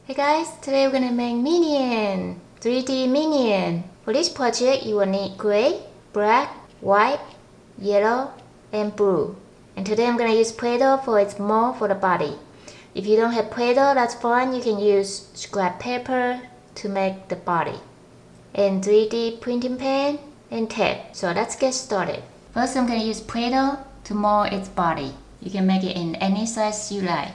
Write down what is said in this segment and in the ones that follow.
Hey guys, today we're gonna make Minion, 3D Minion. For this project, you will need gray, black, white, yellow, and blue. And today I'm gonna use Play-Doh for its mold for the body. If you don't have Play-Doh, that's fine. You can use scrap paper to make the body. And 3D printing pen and tape. So let's get started. First, I'm gonna use Play-Doh to mold its body. You can make it in any size you like.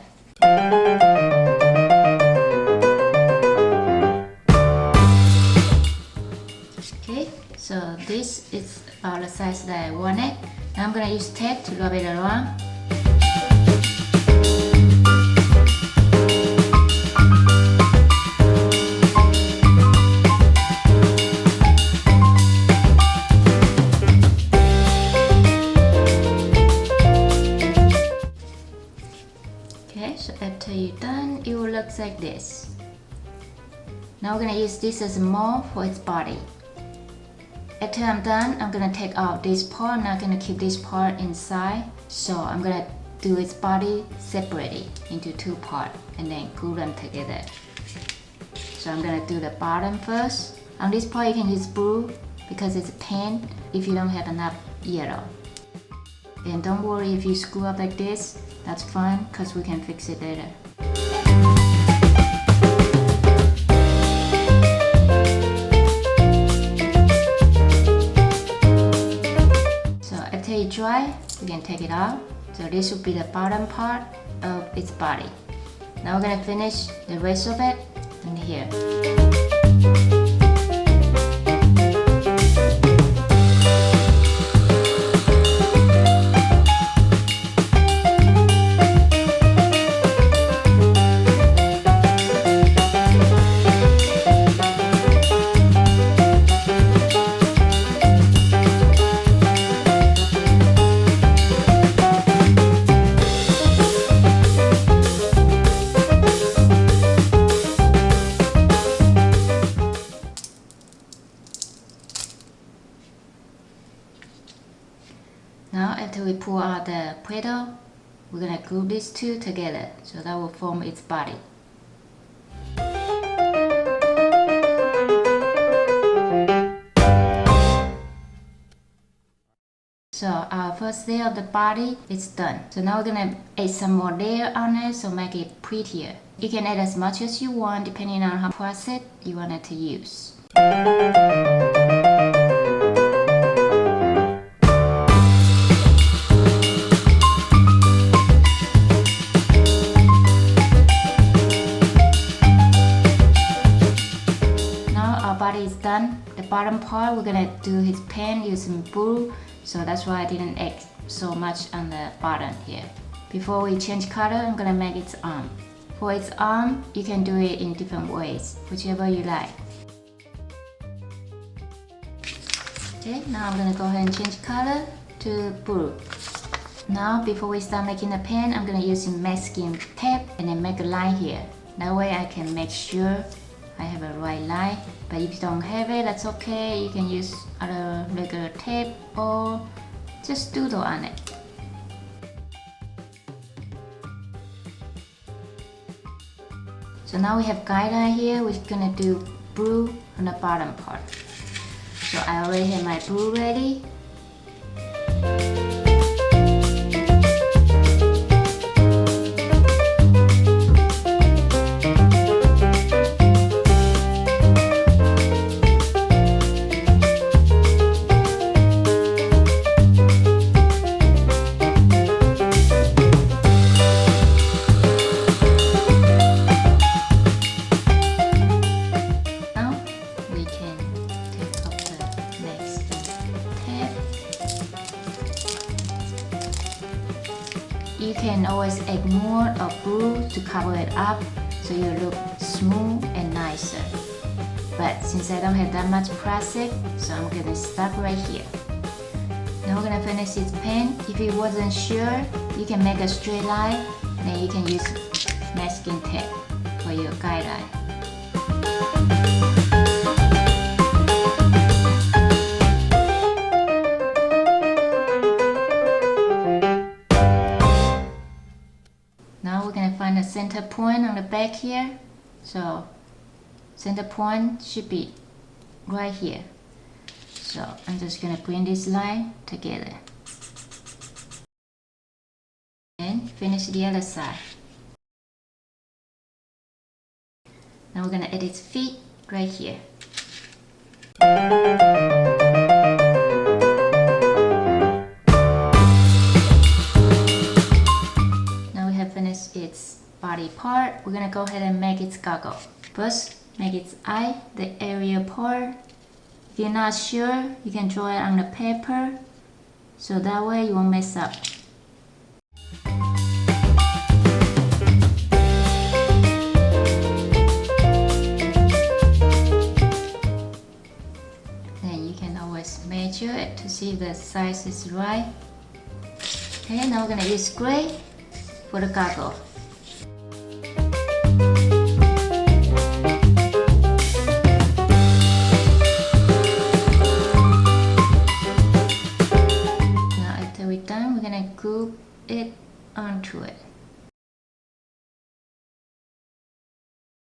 Okay, so this is about the size that I want it. Now I'm gonna use tape to rub it around. Okay, so after you're done, it will look like this. Now we're gonna use this as a mold for its body. After I'm done, I'm gonna take out this part. I'm not gonna keep this part inside. So I'm gonna do its body separately into two parts and then glue them together. So I'm gonna do the bottom first. On this part you can use blue because it's a pen if you don't have enough yellow. And don't worry if you screw up like this, that's fine because we can fix it later. After it dry, you can take it out. So this will be the bottom part of its body. Now we're gonna finish the rest of it in here. Now after we pull out the Play-Doh, we're gonna glue these two together so that will form its body. So our first layer of the body is done. So now we're gonna add some more layer on it so make it prettier. You can add as much as you want depending on how process you want it to use. Body is done. The bottom part we're gonna do his pen using blue, so that's why I didn't add so much on the bottom here. Before we change color, I'm gonna make its arm. For its arm, you can do it in different ways, whichever you like. Okay, now I'm gonna go ahead and change color to blue. Now before we start making the pen, I'm gonna use some masking tape and then make a line here. That way I can make sure I have a right line, but if you don't have it, that's okay. You can use other regular tape or just doodle on it. So now we have guideline here. We're gonna do blue on the bottom part. So I already have my blue ready. You can always add more of blue to cover it up so you look smooth and nicer. But since I don't have that much plastic, so I'm gonna stop right here. Now we're gonna finish its pen. If you wasn't sure, you can make a straight line, then you can use masking tape for your guideline. center point on the back here. So center point should be right here. So I'm just gonna bring this line together and finish the other side. Now we're gonna add its feet right here. Now we have finished its body part. We're gonna go ahead and make its goggle. First, make its eye, the area part. If you're not sure, you can draw it on the paper, so that way you won't mess up. Then you can always measure it to see if the size is right. Okay, now we're gonna use gray for the goggle. Group it onto it.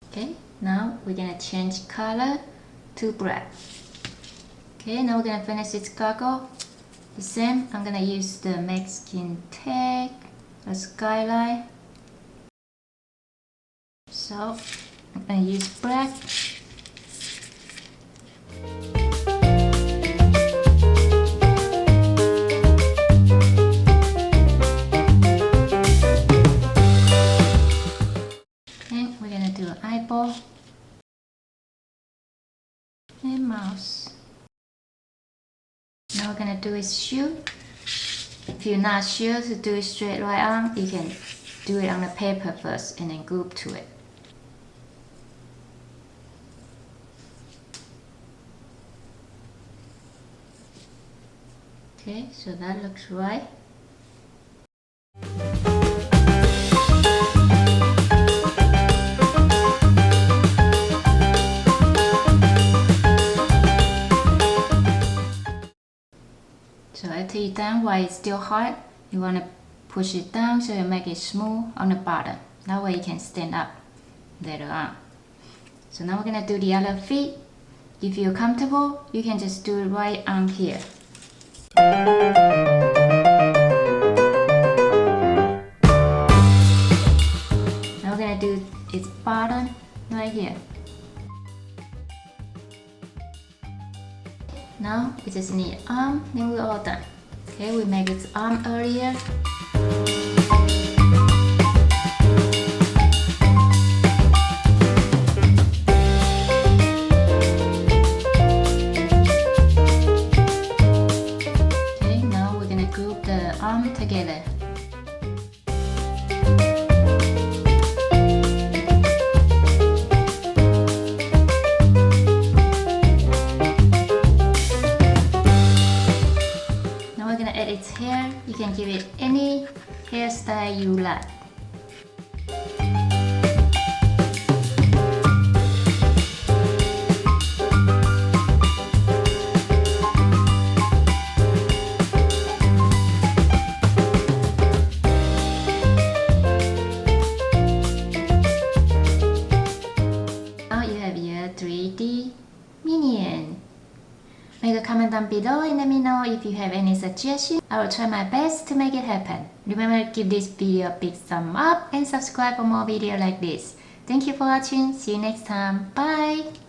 Okay, now we're gonna change color to black. Okay, now we're gonna finish its goggle. The same, I'm gonna use the Mexican tag, a skyline. So I'm gonna use black. Eyeball and mouse. Now we're gonna do his shoe. If you're not sure to do it straight right arm, you can do it on the paper first and then group to it. Okay, so that looks right. So after you're done, while it's still hot, you want to push it down so you make it smooth on the bottom. That way you can stand up later on. So now we're going to do the other feet. If you're comfortable, you can just do it right on here. Now we're going to do its bottom right here. Now we just need arm, then we're all done. Okay, we make its arm earlier. Okay, now we're gonna group the arm together. Its hair, you can give it any hairstyle you like. Now you have your 3D minion. Make a comment down below and let me know if you have any suggestions. I will try my best to make it happen. Remember to give this video a big thumb up and subscribe for more videos like this. Thank you for watching. See you next time. Bye!